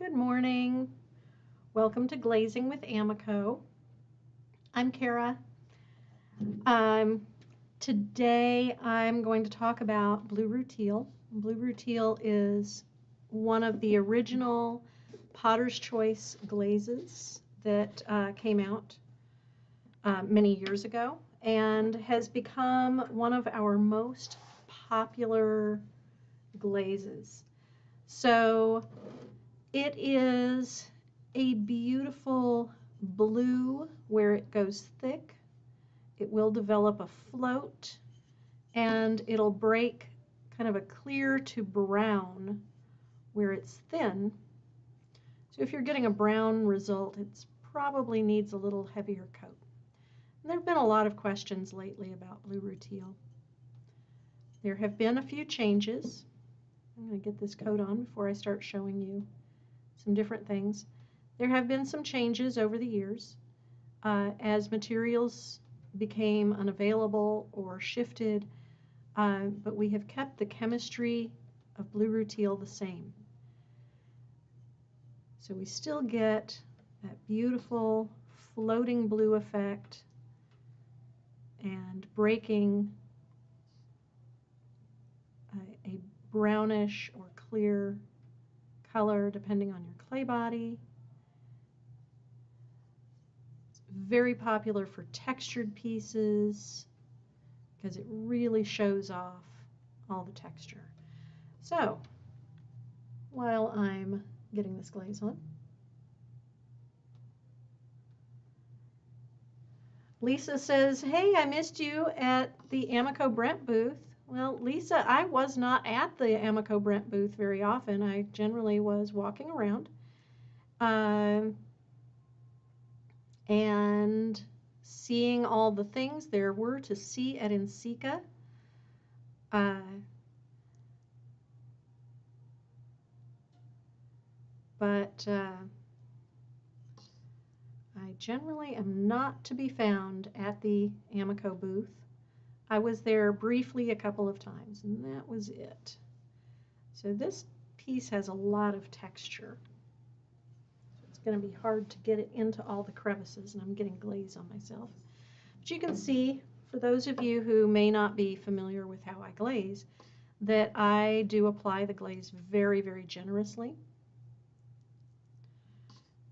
Good morning. Welcome to Glazing with Amaco. I'm Kara. Um, Today I'm going to talk about Blue Rutile. Blue Rutile is one of the original Potter's Choice glazes that came out many years ago and has become one of our most popular glazes. So it is a beautiful blue where it goes thick. It will develop a float and it'll break kind of a clear to brown where it's thin. So if you're getting a brown result, it probably needs a little heavier coat. And there have been a lot of questions lately about Blue Rutile. There have been a few changes. I'm going to get this coat on before I start showing you some different things. There have been some changes over the years as materials became unavailable or shifted, but we have kept the chemistry of Blue Rutile the same. So we still get that beautiful floating blue effect and breaking a brownish or clear color depending on your clay body. It's very popular for textured pieces because it really shows off all the texture. So while I'm getting this glaze on, Lisa says, hey, I missed you at the Amaco Brent booth. Well, Lisa, I was not at the Amaco Brent booth very often. I generally was walking around and seeing all the things there were to see at NCECA. But I generally am not to be found at the Amaco booth. I was there briefly a couple of times, and that was it. So this piece has a lot of texture. So it's going to be hard to get it into all the crevices, and I'm getting glaze on myself. But you can see, for those of you who may not be familiar with how I glaze, that I do apply the glaze very, very generously.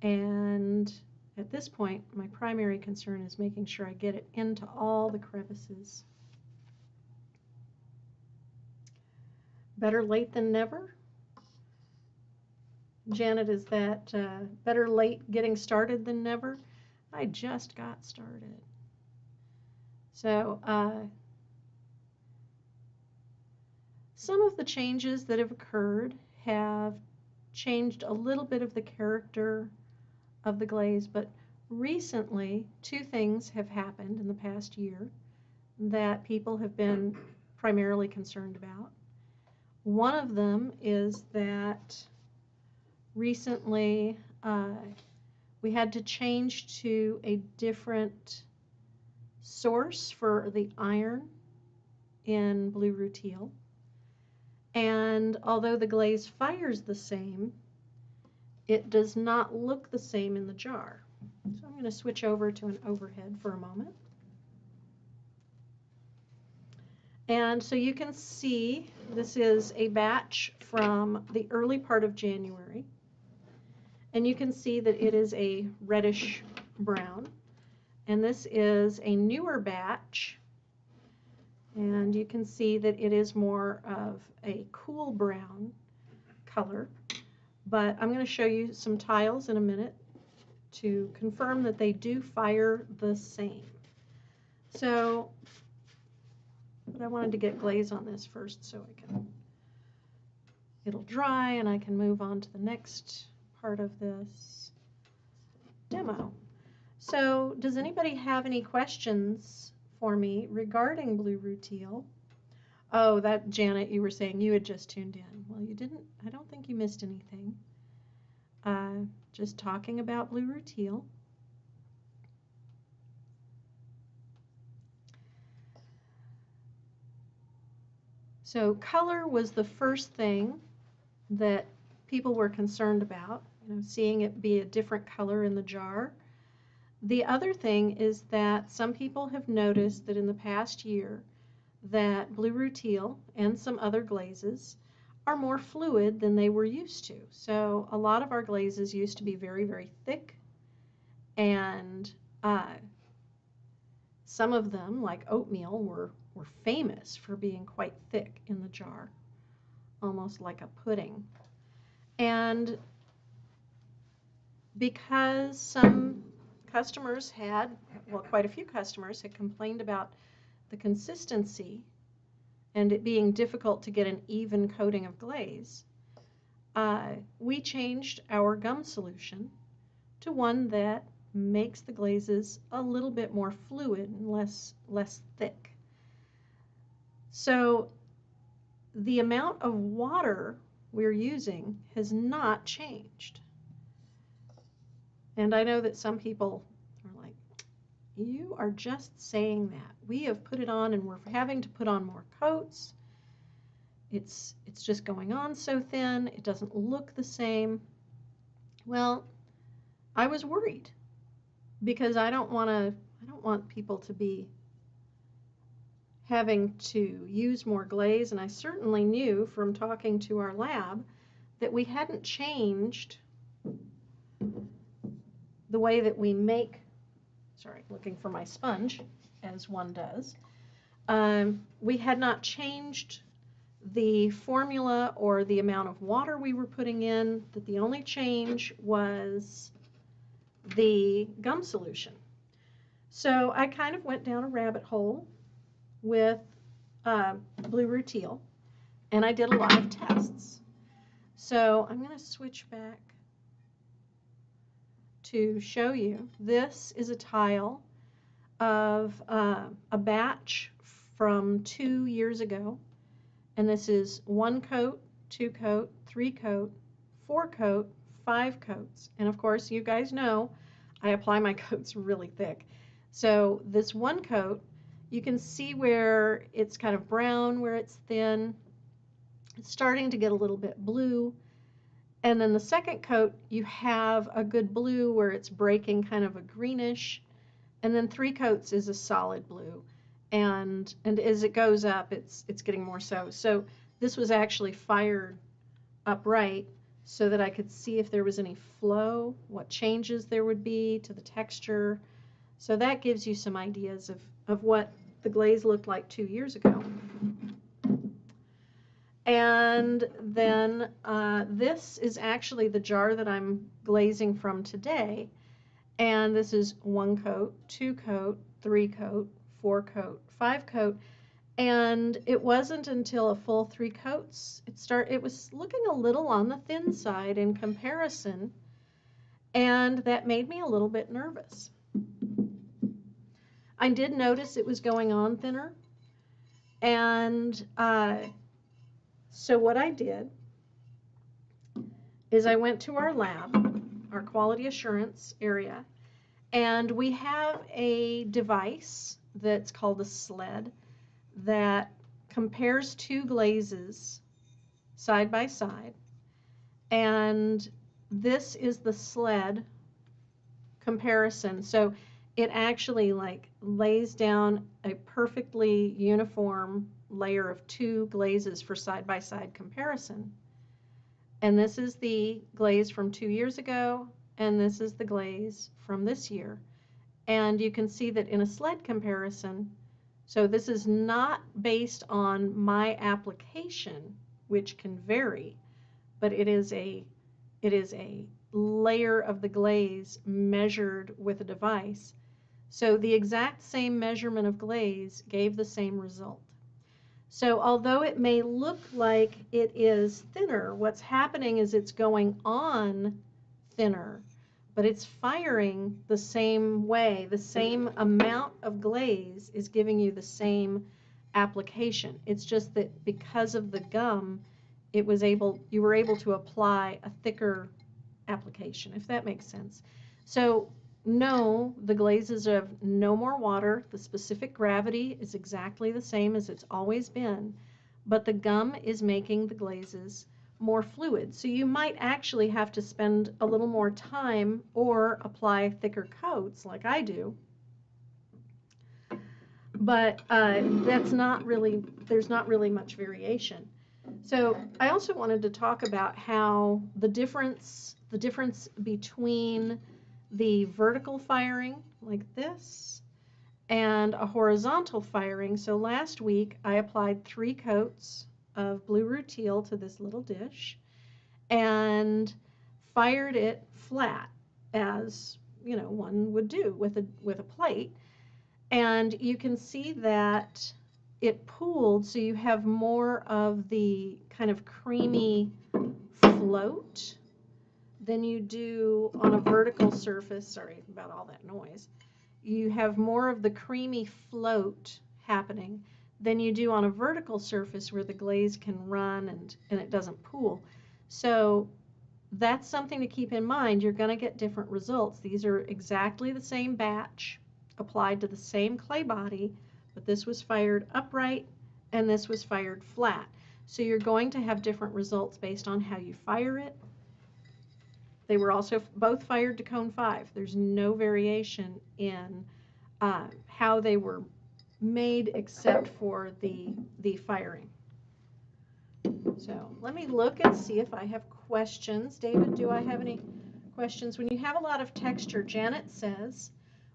And at this point, my primary concern is making sure I get it into all the crevices. Better late than never. Janet, is that better late getting started than never? I just got started. So some of the changes that have occurred have changed a little bit of the character of the glaze, but recently two things have happened in the past year that people have been primarily concerned about. One of them is that recently we had to change to a different source for the iron in Blue Rutile. And although the glaze fires the same, it does not look the same in the jar. So I'm going to switch over to an overhead for a moment. And so you can see this is a batch from the early part of January. And you can see that it is a reddish brown. And this is a newer batch. And you can see that it is more of a cool brown color. But I'm going to show you some tiles in a minute to confirm that they do fire the same. So, but I wanted to get glaze on this first so it'll dry and I can move on to the next part of this demo. So, does anybody have any questions for me regarding Blue Rutile? Oh, that Janet, you were saying you had just tuned in. Well, you didn't. I don't think you missed anything. Just talking about Blue Rutile. So color was the first thing that people were concerned about. seeing it be a different color in the jar. The other thing is that some people have noticed that in the past year that Blue Rutile and some other glazes are more fluid than they were used to. So a lot of our glazes used to be very, very thick, and some of them, like oatmeal, were famous for being quite thick in the jar, almost like a pudding. And because some customers had, well, quite a few customers had complained about the consistency and it being difficult to get an even coating of glaze, we changed our gum solution to one that makes the glazes a little bit more fluid and less thick. So the amount of water we're using has not changed. And I know that some people are like, you are just saying that. We have put it on and we're having to put on more coats. It's just going on so thin. It doesn't look the same. Well, I was worried because I don't want people to be having to use more glaze, and I certainly knew from talking to our lab that we hadn't changed the way that we make, sorry, looking for my sponge, as one does. We had not changed the formula or the amount of water we were putting in, that the only change was the gum solution. So I kind of went down a rabbit hole with Blue Rutile, and I did a lot of tests. So I'm going to switch back to show you. This is a tile of a batch from 2 years ago, and this is 1 coat, 2 coat, 3 coat, 4 coat, 5 coats, and of course you guys know I apply my coats really thick. So this 1 coat, you can see where it's kind of brown, where it's thin. It's starting to get a little bit blue. And then the 2nd coat, you have a good blue where it's breaking kind of a greenish. And then 3 coats is a solid blue. And as it goes up, it's getting more so. So this was actually fired upright so that I could see if there was any flow, what changes there would be to the texture. So that gives you some ideas of what the glaze looked like 2 years ago. And then this is actually the jar that I'm glazing from today. And this is 1 coat, 2 coat, 3 coat, 4 coat, 5 coat. And it wasn't until a full 3 coats, it was looking a little on the thin side in comparison. And that made me a little bit nervous. I did notice it was going on thinner, and so what I did is I went to our lab, our quality assurance area, and we have a device that's called a sled that compares 2 glazes side by side, and this is the sled comparison. So it actually lays down a perfectly uniform layer of 2 glazes for side-by-side comparison. And this is the glaze from 2 years ago, and this is the glaze from this year. And you can see that in a sled comparison, so this is not based on my application, which can vary, but it is a layer of the glaze measured with a device. So the exact same measurement of glaze gave the same result. So although it may look like it is thinner, what's happening is it's going on thinner, but it's firing the same way. The same amount of glaze is giving you the same application. It's just that because of the gum, you were able to apply a thicker application, if that makes sense. So no, the glazes have no more water. The specific gravity is exactly the same as it's always been, but the gum is making the glazes more fluid. So you might actually have to spend a little more time or apply thicker coats like I do. But there's not really much variation. So I also wanted to talk about how the difference between the vertical firing like this and a horizontal firing. So last week I applied 3 coats of Blue Rutile to this little dish and fired it flat, as one would do with a plate. And you can see that it pooled, so you have more of the kind of creamy float than you do on a vertical surface. Sorry about all that noise. You have more of the creamy float happening than you do on a vertical surface where the glaze can run and it doesn't pool. So that's something to keep in mind. You're going to get different results. These are exactly the same batch applied to the same clay body, but this was fired upright and this was fired flat. So you're going to have different results based on how you fire it. They were also both fired to cone 5. There's no variation in how they were made except for the firing. So let me look and see if I have questions. David, do I have any questions? When you have a lot of texture, Janet says,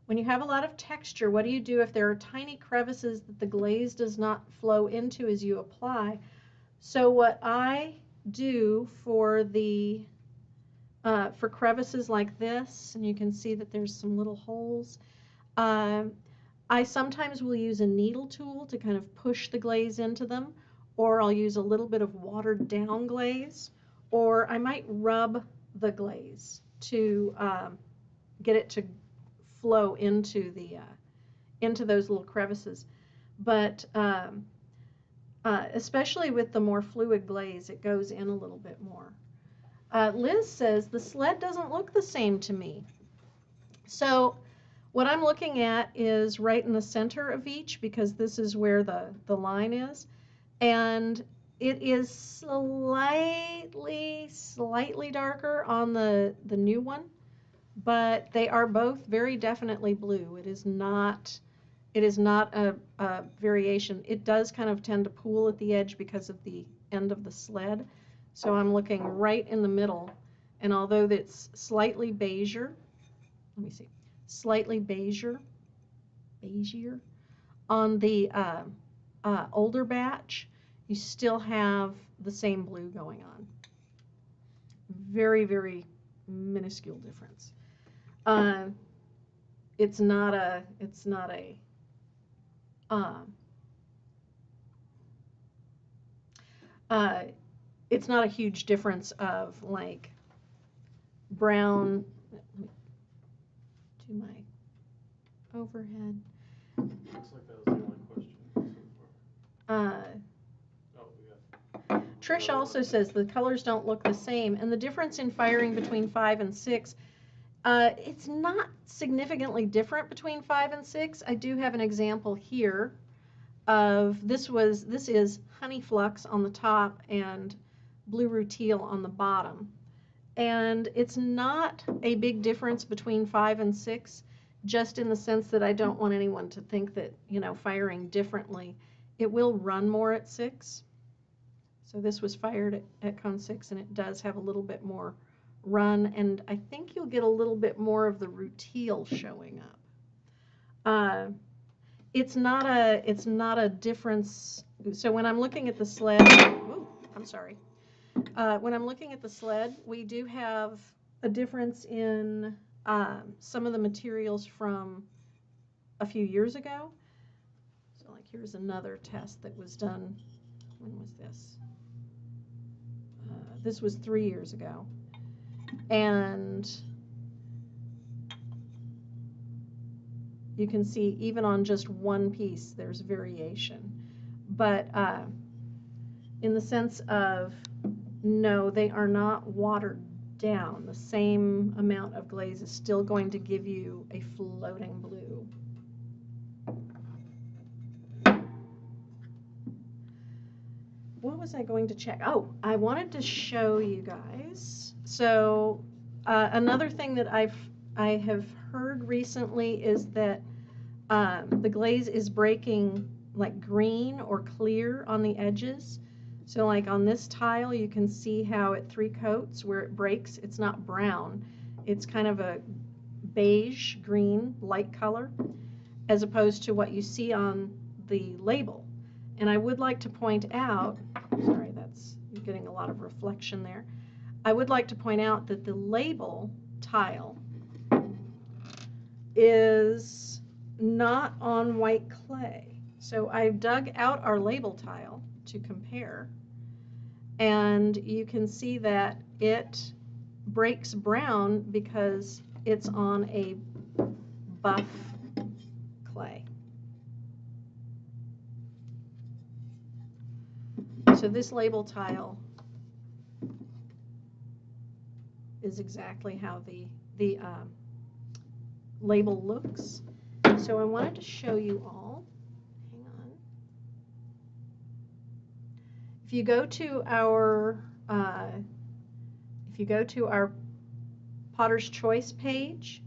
when you have a lot of texture, what do you do if there are tiny crevices that the glaze does not flow into as you apply? So what I do for for crevices like this, and you can see that there's some little holes, I sometimes will use a needle tool to kind of push the glaze into them, or I'll use a little bit of watered down glaze, or I might rub the glaze to get it to flow into those little crevices. But especially with the more fluid glaze, it goes in a little bit more. Liz says the sled doesn't look the same to me. So what I'm looking at is right in the center of each, because this is where the line is, and it is slightly darker on the new one, but they are both very definitely blue. It is not a variation. It does kind of tend to pool at the edge because of the end of the sled. So I'm looking right in the middle, and although it's slightly beigeier, let me see, slightly beigeier on the older batch, you still have the same blue going on. Very, very minuscule difference. It's not a huge difference of like brown. To my overhead. Looks like that was the only question so far. Trish also says the colors don't look the same, and the difference in firing between 5 and 6, it's not significantly different between 5 and 6. I do have an example here of this is honey flux on the top and Blue Rutile on the bottom. And it's not a big difference between 5 and 6, just in the sense that I don't want anyone to think that, firing differently. It will run more at 6. So this was fired at cone 6, and it does have a little bit more run, and I think you'll get a little bit more of the rutile showing up. It's not a difference. So when I'm looking at the sled, when I'm looking at the sled, we do have a difference in some of the materials from a few years ago. So like here's another test that was done. When was this? This was 3 years ago. And you can see even on just one piece there's variation. But in the sense of, no, they are not watered down. The same amount of glaze is still going to give you a floating blue. what was I going to check? Oh, I wanted to show you guys. So another thing that I have heard recently is that the glaze is breaking like green or clear on the edges. So like on this tile, you can see how at 3 coats where it breaks, it's not brown. It's kind of a beige green light color as opposed to what you see on the label. And I would like to point out, sorry, you're getting a lot of reflection there. I would like to point out that the label tile is not on white clay. So I've dug out our label tile to compare, and you can see that it breaks brown because it's on a buff clay. So this label tile is exactly how the label looks. So I wanted to show you all. Hang on. If you go to our Potter's Choice page,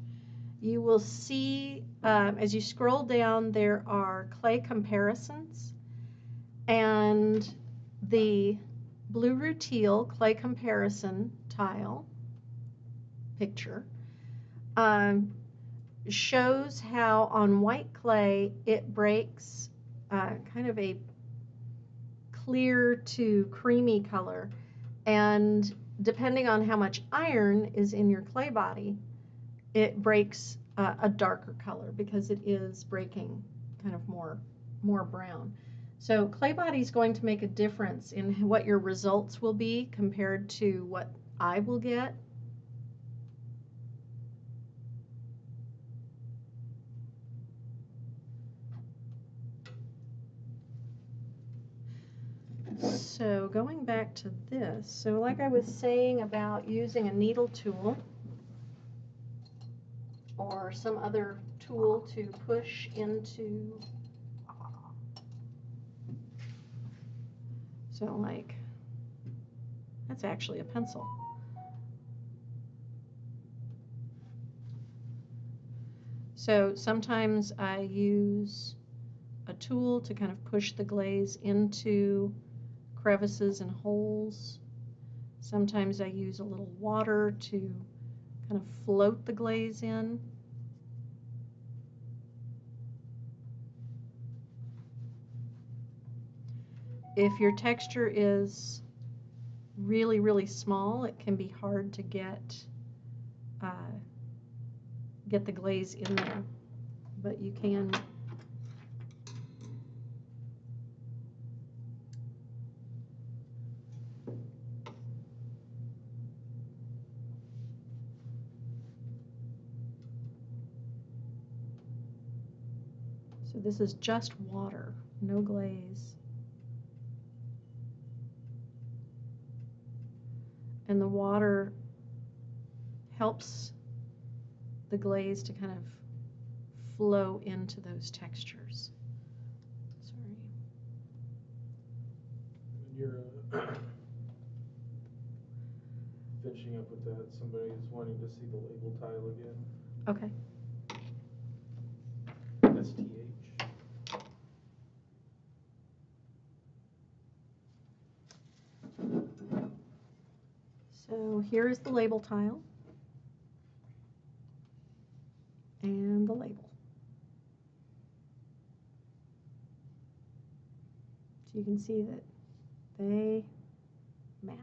you will see as you scroll down there are clay comparisons, and the Blue Rutile clay comparison tile picture shows how on white clay it breaks kind of a clear to creamy color, and depending on how much iron is in your clay body, it breaks a darker color because it is breaking kind of more brown. So clay body is going to make a difference in what your results will be compared to what I will get. So going back to this, so like I was saying about using a needle tool or some other tool to push into, so like, that's actually a pencil. So sometimes I use a tool to kind of push the glaze into crevices and holes. Sometimes I use a little water to kind of float the glaze in. If your texture is really, really small, it can be hard to get the glaze in there, but you can. So this is just water, no glaze. And the water helps the glaze to kind of flow into those textures. Sorry. When you're finishing up with that, somebody is wanting to see the label tile again. Okay. STH. So here is the label tile and the label. So you can see that they match.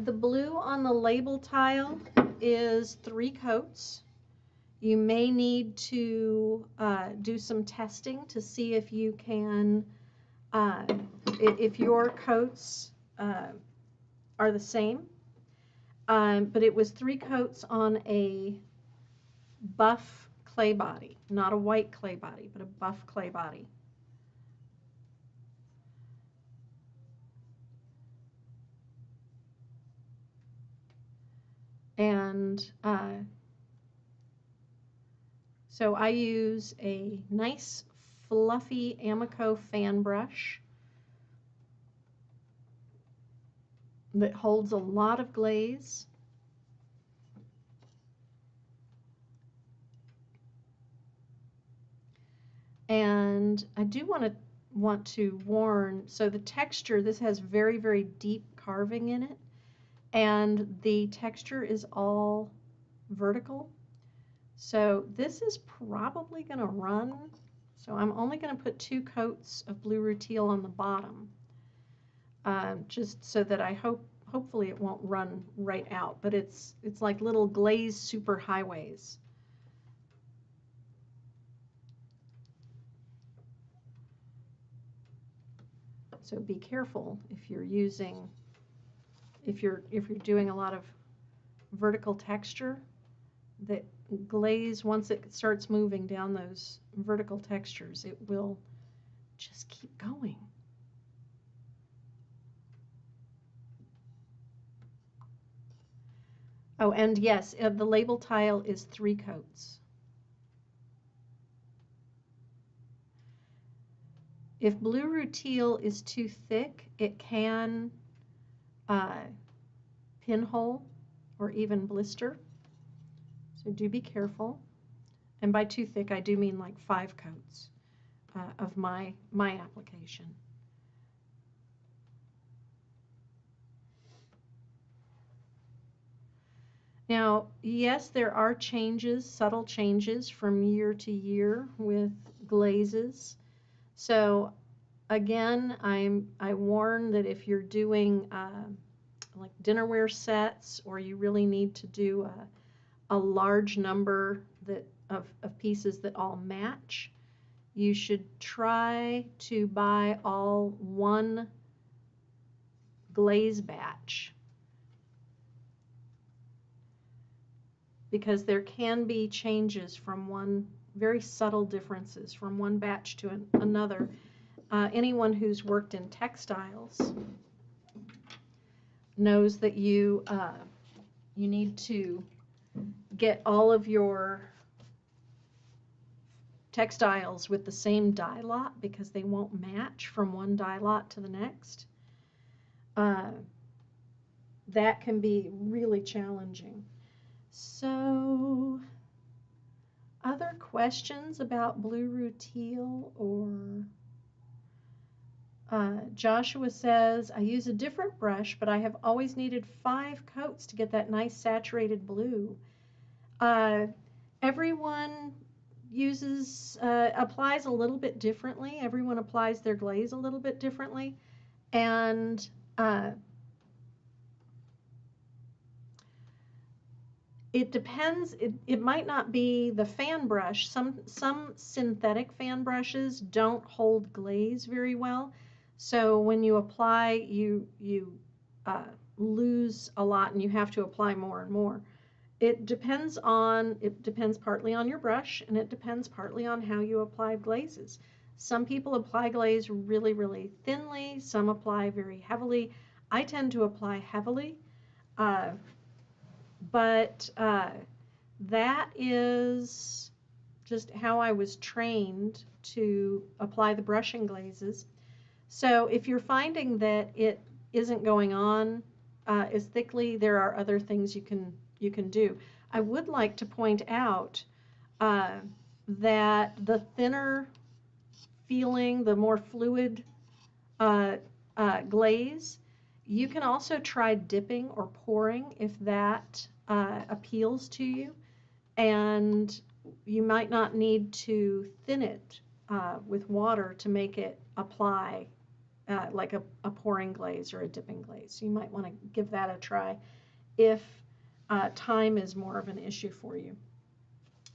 The blue on the label tile is 3 coats. You may need to do some testing to see if you can, if your coats are the same. But it was 3 coats on a buff clay body, not a white clay body, but a buff clay body. And so I use a nice fluffy Amaco fan brush that holds a lot of glaze. And I do want to warn, so the texture, this has very, very deep carving in it, and the texture is all vertical. So this is probably going to run. So I'm only going to put 2 coats of Blue Rutile on the bottom, just so that hopefully it won't run right out. But it's like little glaze superhighways. So be careful if you're doing a lot of vertical texture. That glaze, once it starts moving down those vertical textures, it will just keep going. Oh, and yes, the label tile is 3 coats. If Blue Rutile is too thick, it can pinhole or even blister. So do be careful. And by too thick, I do mean like 5 coats of my application. Now, yes, there are changes, subtle changes from year to year with glazes. So again, I warn that if you're doing like dinnerware sets, or you really need to do a large number of pieces that all match, you should try to buy all one glaze batch, because there can be changes from very subtle differences from one batch to another. Anyone who's worked in textiles knows that you need to get all of your textiles with the same dye lot, because they won't match from one dye lot to the next. That can be really challenging. So, other questions about Blue Rutile? Or Joshua says, I use a different brush, but I have always needed 5 coats to get that nice saturated blue. Everyone applies a little bit differently. Everyone applies their glaze a little bit differently. And it depends. It might not be the fan brush. Some synthetic fan brushes don't hold glaze very well. So when you apply, you lose a lot, and you have to apply more and more. It depends partly on your brush, and it depends partly on how you apply glazes. Some people apply glaze really, really thinly. Some apply very heavily. I tend to apply heavily. But that is just how I was trained to apply the brushing glazes. So if you're finding that it isn't going on as thickly, there are other things you can do. I would like to point out that the thinner feeling, the more fluid glaze, you can also try dipping or pouring if that appeals to you. And you might not need to thin it with water to make it apply like a pouring glaze or a dipping glaze. So you might want to give that a try if time is more of an issue for you.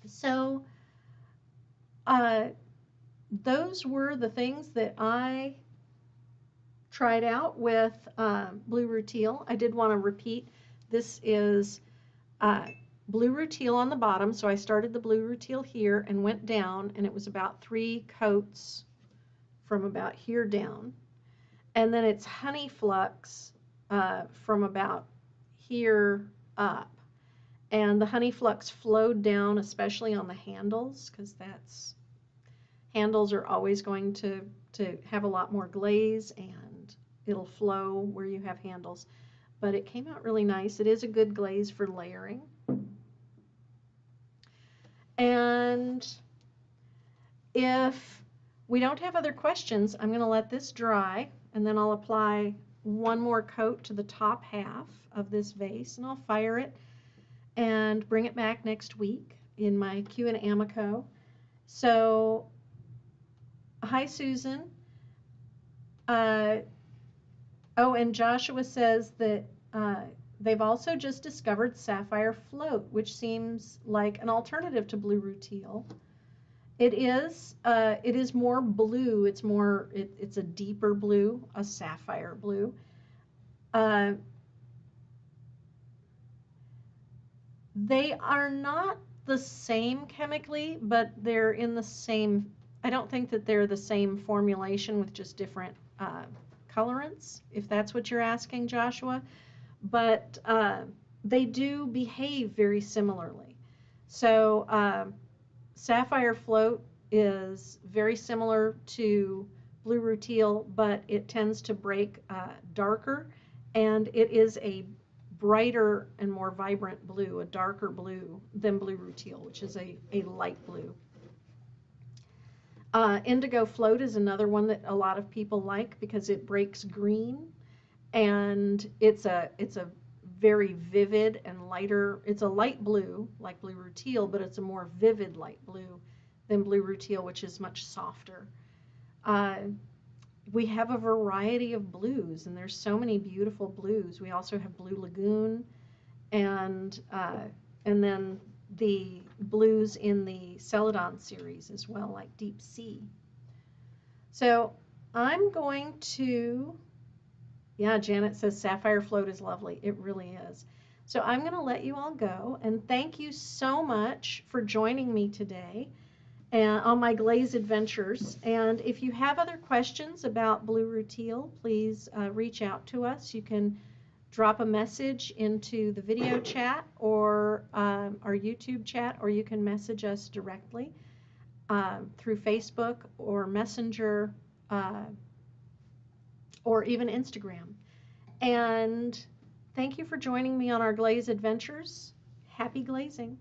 So those were the things that I tried out with Blue Rutile. I did want to repeat, this is Blue Rutile on the bottom, so I started the Blue Rutile here and went down, and it was about 3 coats from about here down. And then it's Honey Flux from about here up. And the honey flux flowed down, especially on the handles, because handles are always going to have a lot more glaze, and it'll flow where you have handles. But it came out really nice. It is a good glaze for layering. And if we don't have other questions, I'm going to let this dry, and then I'll apply one more coat to the top half of this vase, and I'll fire it and bring it back next week in my Q and Amaco. So, hi Susan. Oh, and Joshua says that they've also just discovered Sapphire Float, which seems like an alternative to Blue Rutile. It is more blue. It's a deeper blue, a sapphire blue. They are not the same chemically, but they're in the same. I don't think that they're the same formulation with just different colorants, if that's what you're asking, Joshua. But they do behave very similarly. So Sapphire Float is very similar to Blue Rutile, but it tends to break darker, and it is a brighter and more vibrant blue, a darker blue than Blue Rutile, which is a light blue. Indigo Float is another one that a lot of people like because it breaks green, and it's a very vivid and lighter. It's a light blue like Blue Rutile, but it's a more vivid light blue than Blue Rutile, which is much softer. We have a variety of blues, and there's so many beautiful blues. We also have Blue Lagoon, and then the blues in the Celadon series as well, like Deep Sea. So I'm going to, yeah, Janet says Sapphire Float is lovely. It really is. So I'm going to let you all go, and thank you so much for joining me today on my glaze adventures. And if you have other questions about Blue Rutile, please reach out to us. You can drop a message into the video chat or our YouTube chat, or you can message us directly through Facebook or Messenger or even Instagram. And thank you for joining me on our glaze adventures. Happy glazing.